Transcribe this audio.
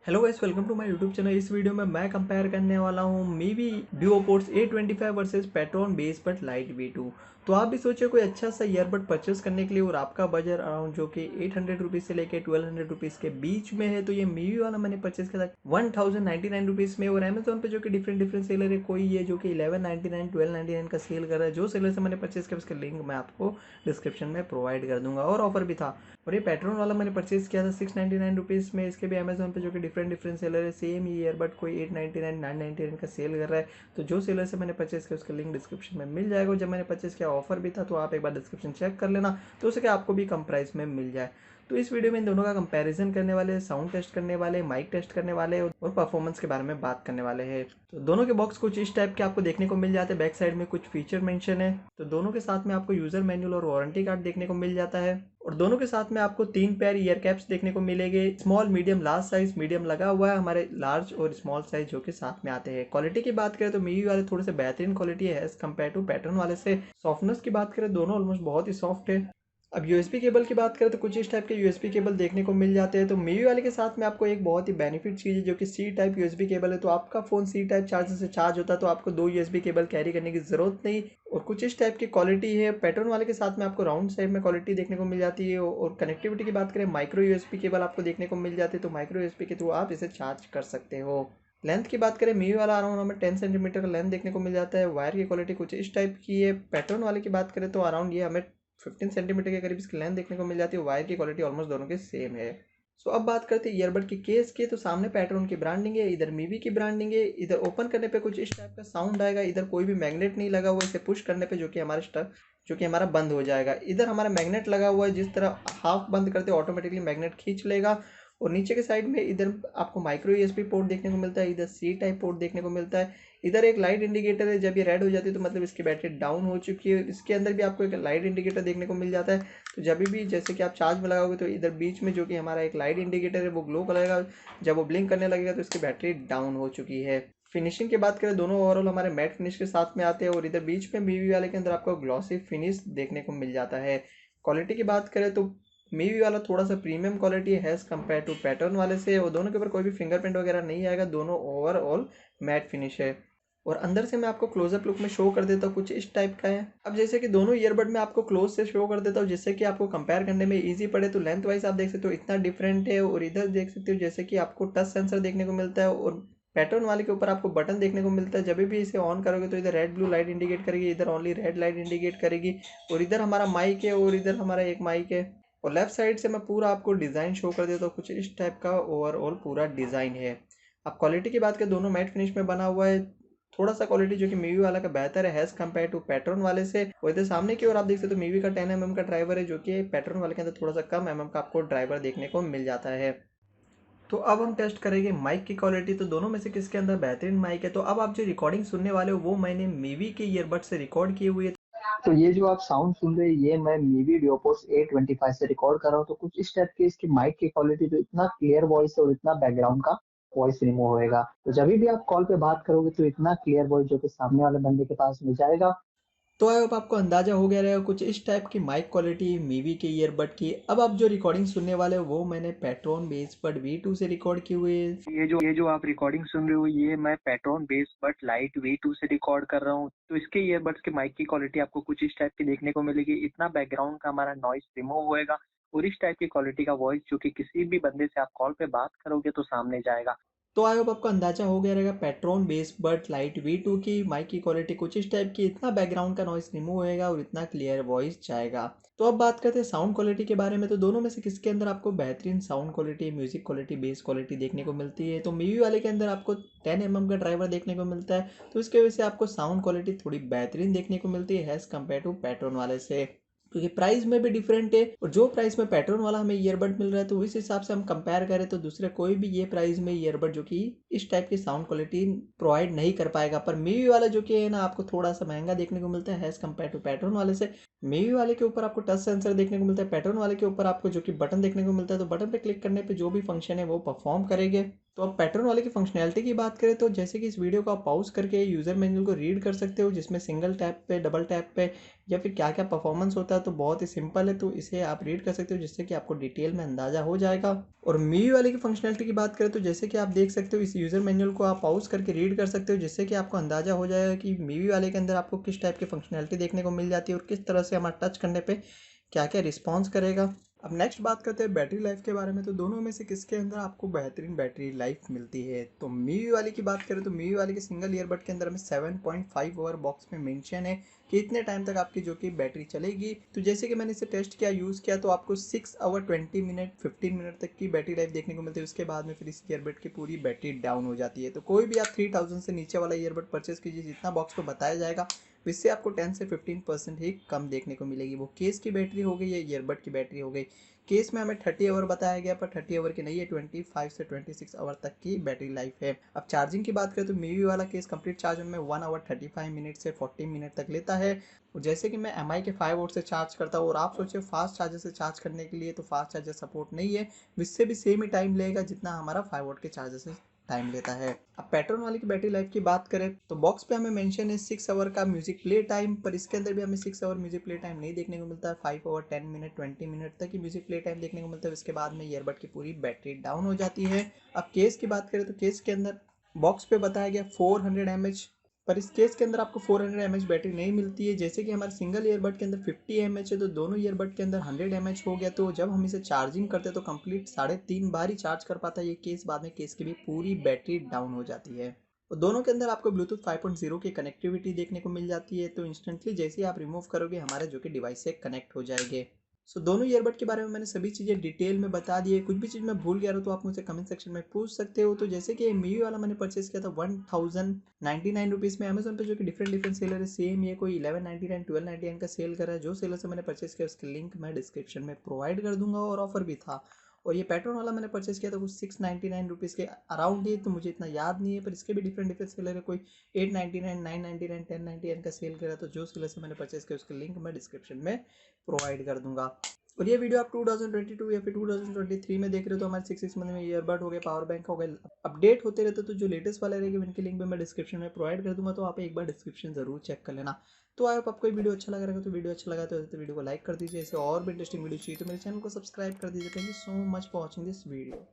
Hello guys, welcome to my YouTube channel. इस video में मैं कंपेयर करने वाला हूँ Mivi DuoPods A25 versus Ptron Bassbuds lite V2। तो आप भी सोचिए कोई अच्छा सा ईयरबड परचेस करने के लिए और आपका बजट अराउंड जो कि 800 रुपीज़ से लेके 1200 रुपीज़ के बीच में है, तो ये मीवी वाला मैंने परचेस किया था 1099 रुपीज़ में। और अमेजोन पे जो कि डिफरेंट डिफरेंट सेलर है, कोई ये जो कि 1199 1299 का सेल कर रहा है। जो सेलर से मैंने परचेस किया उसका लिंक मैं आपको डिस्क्रिप्शन में प्रोवाइड कर दूंगा। और ऑफर भी था। और ये पेट्रोन वाला मैंने परचेज किया था 699 रुपीज़ में। इसके भी अमेजोन पे जो कि डिफरेंट डिफरेंट सेलर है, सेम ही ईयरबड कोई 899 999 का सेल कर रहा है। तो जो सेलर से मैंने परचेज किया उसका लिंक डिस्क्रिप्शन में मिल जाएगा। जब मैंने परचेज किया ऑफर भी था, तो आप एक बार डिस्क्रिप्शन चेक कर लेना, तो उसके आपको भी कम प्राइस में मिल जाए। तो इस वीडियो में इन दोनों का कंपैरिजन करने वाले, साउंड टेस्ट करने वाले, माइक टेस्ट करने वाले और परफॉर्मेंस के बारे में बात करने वाले हैं। तो दोनों के बॉक्स कुछ इस टाइप के आपको देखने को मिल जाते हैं। बैक साइड में कुछ फीचर मेंशन है। तो दोनों के साथ में आपको यूजर मैनुअल और वारंटी कार्ड देखने को मिल जाता है। और दोनों के साथ में आपको 3 पेयर ईयर कैप्स देखने को मिलेंगे। Small, medium, large size. Medium लगा हुआ है, हमारे लार्ज और स्मॉल साइज जो कि साथ में आते हैं। क्वालिटी की बात करें तो मीवी वाले थोड़े से बेहतरीन क्वालिटी है एज कम्पेयर टू पैटर्न वाले से। सॉफ्टनेस की बात करें दोनों ऑलमोस्ट बहुत ही सॉफ्ट है। अब यूएसबी केबल की बात करें तो कुछ इस टाइप के यूएसबी केबल देखने को मिल जाते हैं। तो मीवी वाले के साथ में आपको एक बहुत ही बेनिफिट चीज़ है जो कि सी टाइप यूएसबी केबल है। तो आपका फ़ोन सी टाइप चार्जर से चार्ज होता है, तो आपको 2 यूएसबी केबल कैरी करने की ज़रूरत नहीं। और कुछ इस टाइप की क्वालिटी है। पैटर्न वाले के साथ में आपको राउंड साइड में क्वालिटी देखने को मिल जाती है। और कनेक्टिविटी की बात करें, माइक्रो यूएसबी केबल आपको देखने को मिल जाती है। तो माइक्रो यूएसबी के थ्रू आप इसे चार्ज कर सकते हो। लेंथ की बात करें, मीवी वाला अराउंड हमें 10 सेंटीमीटर का लेंथ देखने को मिल जाता है। वायर की क्वालिटी कुछ इस टाइप की है। पैटर्न वाले की बात करें तो अराउंड ये हमें 15 सेंटीमीटर के करीब इसकी लेंथ देखने को मिल जाती है। वायर की क्वालिटी ऑलमोस्ट दोनों के सेम है। सो अब बात करते हैं ईयरबड की केस की। तो सामने पैटर्न की ब्रांडिंग है, इधर मीवी की ब्रांडिंग है। इधर ओपन करने पे कुछ इस टाइप का साउंड आएगा। इधर कोई भी मैग्नेट नहीं लगा हुआ, इसे पुश करने पे जो कि हमारा बंद हो जाएगा। इधर हमारा मैग्नेट लगा हुआ है, जिस तरह हाफ बंद करते ऑटोमेटिकली मैग्नेट खींच लेगा। और नीचे के साइड में इधर आपको माइक्रो यूएसबी पोर्ट देखने को मिलता है। इधर सी टाइप पोर्ट देखने को मिलता है। इधर एक लाइट इंडिकेटर है, जब ये रेड हो जाती है तो मतलब इसकी बैटरी डाउन हो चुकी है। इसके अंदर भी आपको एक लाइट इंडिकेटर देखने को मिल जाता है। तो जब भी जैसे कि आप चार्ज में लगाओगे तो इधर बीच में जो कि हमारा एक लाइट इंडिकेटर है वो ग्लो करेगा। जब वो ब्लिंक करने लगेगा तो इसकी बैटरी डाउन हो चुकी है। फिनिशिंग की बात करें, दोनों ओवरऑल हमारे मैट फिनिश के साथ में आते हैं। और इधर बीच में मीवी वाले के अंदर आपको ग्लॉसी फिनिश देखने को मिल जाता है। क्वालिटी की बात करें तो मीवी वाला थोड़ा सा प्रीमियम क्वालिटी है एज कम्पेयर टू पैटर्न वाले से। और दोनों के ऊपर कोई भी फिंगरप्रिंट वगैरह नहीं आएगा। दोनों ओवरऑल मैट फिनिश है। और अंदर से मैं आपको क्लोजअप लुक में शो कर देता हूँ, कुछ इस टाइप का है। अब जैसे कि दोनों ईयरबड में आपको क्लोज से शो कर देता हूँ, जिससे कि आपको कंपेयर करने में इजी पड़े। तो लेंथ वाइज आप देख सकते हो इतना डिफरेंट है। और इधर देख सकते हो जैसे कि आपको टच सेंसर देखने को मिलता है। और पैटर्न वाले के ऊपर आपको बटन देखने को मिलता है। जब भी इसे ऑन करोगे तो इधर रेड ब्लू लाइट इंडिकेट करेगी, इधर ओनली रेड लाइट इंडिकेट करेगी। और इधर हमारा माइक है और इधर हमारा एक माइक है। और लेफ्ट साइड से मैं पूरा आपको डिज़ाइन शो कर देता हूँ, कुछ इस टाइप का ओवरऑल पूरा डिज़ाइन है। अब क्वालिटी की बात करें, दोनों मैट फिनिश में बना हुआ है। थोड़ा सा क्वालिटी जो कि मीवी वाला का बेहतर है एज कम्पेयर टू पैटर्न वाले से। और इधर सामने की ओर आप देख सकते हो मीवी का 10 mm का ड्राइवर है, जो कि पैटर्न वाले के अंदर थोड़ा सा कम का आपको ड्राइवर देखने को मिल जाता है। तो अब हम टेस्ट करेंगे माइक की क्वालिटी। तो दोनों में से किसके अंदर बेहतरीन माइक है। तो अब आप जो रिकॉर्डिंग सुनने वाले हो वो मैंने मीवी के ईयरबड से रिकॉर्ड किए हुए। तो ये जो आप साउंड सुन रहे हैं ये मैं मीवी डुओपोड्स A25 से रिकॉर्ड कर रहा हूँ। तो कुछ इस टाइप की इसकी माइक की क्वालिटी, जो इतना क्लियर वॉइस है और इतना बैकग्राउंड का वॉइस रिमूव होएगा। तो जब भी आप कॉल पे बात करोगे तो इतना क्लियर वॉइस जो कि सामने वाले बंदे के पास में जाएगा। तो आई होप आपको अंदाजा हो गया रहेगा कुछ इस टाइप की माइक क्वालिटी मीवी के ईयरबड की। अब आप जो रिकॉर्डिंग सुनने वाले हो वो मैंने पैट्रॉन बेसबड V2 से रिकॉर्ड की हुई है। ये जो आप रिकॉर्डिंग सुन रहे हो ये मैं pTron Bassbuds Lite V2 से रिकॉर्ड कर रहा हूँ। तो इसके ईयरबड्स के माइक की क्वालिटी आपको कुछ इस टाइप की देखने को मिलेगी। इतना बैकग्राउंड का हमारा नॉइस रिमूव होएगा और इस टाइप की क्वालिटी का वॉइस जो कि किसी भी बंदे से आप कॉल पे बात करोगे तो सामने जाएगा। तो आई होप आपको अंदाजा हो गया रहेगा पैट्रॉन बेसबड लाइट V2 की माइक की क्वालिटी कुछ इस टाइप की। इतना बैकग्राउंड का नॉइस रिमूव होएगा और इतना क्लियर वॉइस जाएगा। तो अब बात करते हैं साउंड क्वालिटी के बारे में। तो दोनों में से किसके अंदर आपको बेहतरीन sound quality, music quality, base quality देखने को मिलती है। तो मीवी वाले के अंदर आपको 10 mm का ड्राइवर देखने को मिलता है। तो इसके वजह से आपको साउंड क्वालिटी थोड़ी बेहतरीन देखने को मिलती है एज कम्पेयर टू पैट्रॉन वाले से। क्योंकि प्राइस में भी डिफरेंट है। और जो प्राइस में पैटर्न वाला हमें ईयरबड मिल रहा है, तो इस हिसाब से हम कंपेयर करें तो दूसरे कोई भी ये प्राइस में ईयरबड जो कि इस टाइप की साउंड क्वालिटी प्रोवाइड नहीं कर पाएगा। पर मीवी वाला जो कि है ना, आपको थोड़ा सा महंगा देखने को मिलता है एज कम्पेयर टू पैटर्न वाले से। मीवी वाले के ऊपर आपको टच सेंसर देखने को मिलता है, पैटर्न वाले के ऊपर आपको जो कि बटन देखने को मिलता है। तो बटन पे क्लिक करने पे जो भी फंक्शन है वो परफॉर्म करेंगे। तो अब पैटर्न वाले की फंक्शनैलिटी की बात करें तो जैसे कि इस वीडियो को आप पॉज करके यूज़र मैनुअल को रीड कर सकते हो, जिसमें सिंगल टैप पे, डबल टैप पे या फिर क्या क्या परफॉर्मेंस होता है। तो बहुत ही सिंपल है, तो इसे आप रीड कर सकते हो जिससे कि आपको डिटेल में अंदाज़ा हो जाएगा। और मीवी वाले की फंक्शनैलिटी की बात करें तो जैसे कि आप देख सकते हो, इस यूज़र मैनुअल को आप पॉज करके रीड कर सकते हो, जिससे कि आपको अंदाज़ा हो जाएगा कि मीवी वाले के अंदर आपको किस टाइप की फंक्शनैलिटी देखने को मिल जाती है और किस तरह से हमारा टच करने पर क्या क्या रिस्पॉन्स करेगा। अब नेक्स्ट बात करते हैं बैटरी लाइफ के बारे में। तो दोनों में से किसके अंदर आपको बेहतरीन बैटरी लाइफ मिलती है। तो मीवी वाले की बात करें तो मीवी वाले के सिंगल ईयरबड के अंदर हमें 7.5 आवर बॉक्स में मेंशन है कि इतने टाइम तक आपकी जो कि बैटरी चलेगी। तो जैसे कि मैंने इसे टेस्ट किया, यूज़ किया, तो आपको 6 आवर 20 मिनट 15 मिनट तक की बैटरी लाइफ देखने को मिलती है। उसके बाद में फिर इस ईयरबड की पूरी बैटरी डाउन हो जाती है। तो कोई भी आप 3000 से नीचे वाला ईयरबड परचेस कीजिए, जितना बॉक्स पर बताया जाएगा इससे आपको 10 से 15% ही कम देखने को मिलेगी। वो केस की बैटरी हो गई या ईयरबड की बैटरी हो गई। केस में हमें 30 आवर बताया गया, पर 30 आवर की नहीं है, 25 से 26 आवर तक की बैटरी लाइफ है। अब चार्जिंग की बात करें तो मीवी वाला केस कंप्लीट चार्ज में 1 आवर 35 मिनट से 40 मिनट तक लेता है। और जैसे कि मैं एम आई के 5 वोल्ट से चार्ज करता हूँ और आप सोचिए फास्ट चार्जर से चार्ज करने के लिए, तो फास्ट चार्जर सपोर्ट नहीं है, इससे भी सेम ही टाइम लेगा जितना हमारा 5 वोल्ट के चार्जर से टाइम लेता है। अब पैटर्न वाले की बैटरी लाइफ की बात करें तो बॉक्स पे हमें मेंशन है 6 आवर का म्यूजिक प्ले टाइम, पर इसके अंदर भी हमें 6 आवर म्यूजिक प्ले टाइम नहीं देखने को मिलता है। 5 आवर 10 मिनट 20 मिनट तक ही म्यूजिक प्ले टाइम देखने को मिलता है। उसके बाद में ईयरबड की पूरी बैटरी डाउन हो जाती है। अब केस की बात करें तो केस के अंदर बॉक्स पे बताया गया 400 mAh, पर इस केस के अंदर आपको 400 mAh बैटरी नहीं मिलती है। जैसे कि हमारे सिंगल ईयरबड के अंदर 50 mAh है, तो दोनों ईयरबड के अंदर 100 mAh हो गया। तो जब हम इसे चार्जिंग करते हैं तो कंप्लीट 3.5 बार ही चार्ज कर पाता है ये केस। बाद में केस की भी पूरी बैटरी डाउन हो जाती है। और दोनों के अंदर आपको ब्लूटूथ 5.0 की कनेक्टिविटी देखने को मिल जाती है। तो इंस्टेंटली जैसे ही आप रिमूव करोगे हमारे जो कि डिवाइस से कनेक्ट हो जाएंगे। सो दोनों ईयरबड के बारे में मैंने सभी चीज़ें डिटेल में बता दी है। कुछ भी चीज़ मैं भूल गया तो आप मुझे कमेंट सेक्शन में पूछ सकते हो। तो जैसे कि मीवी वाला मैंने परचेस किया था 1099 रुपीज़ में अमेजोन पे, जो कि डिफरेंट डिफरेंट सेलर है। सेम ये कोई 1199 1299 का सेल कर रहा है। जो सेलर से मैंने परचेस किया उसके लिंक मैं डिस्क्रिप्शन में प्रोवाइड कर दूंगा, और ऑफर भी था। और ये पेट्रोल वाला मैंने परचेस किया था कुछ 699 रुपीज़ के अराउंड ही, तो मुझे इतना याद नहीं है, पर इसके भी डिफरेंट डिफरेंट सेलर है। कोई 899 999 1099 का सेल करा। तो जो सेलर से मैंने परचेस किया उसके लिंक मैं डिस्क्रिप्शन में प्रोवाइड कर दूंगा। और ये वीडियो आप 2022 या फिर 2023 में देख रहे हो तो हमारे 6 मंथ में ईयरबड हो गए, पावर बैंक हो गए, अपडेट होते रहते। तो जो लेटेस्ट वाले रहेंगे उनके लिंक भी मैं डिस्क्रिप्शन में प्रोवाइड कर दूंगा, तो आप एक बार डिस्क्रिप्शन जरूर चेक कर लेना। तो आई होप आपको वीडियो अच्छा लगा रहेगा। तो वीडियो अच्छा लगा तो वीडियो को लाइक कर दीजिए। ऐसे और भी इंटरेस्टिंग वीडियो चाहिए तो मेरे चैनल को सब्सक्राइब कर दीजिए। Thank you so much for watching this video.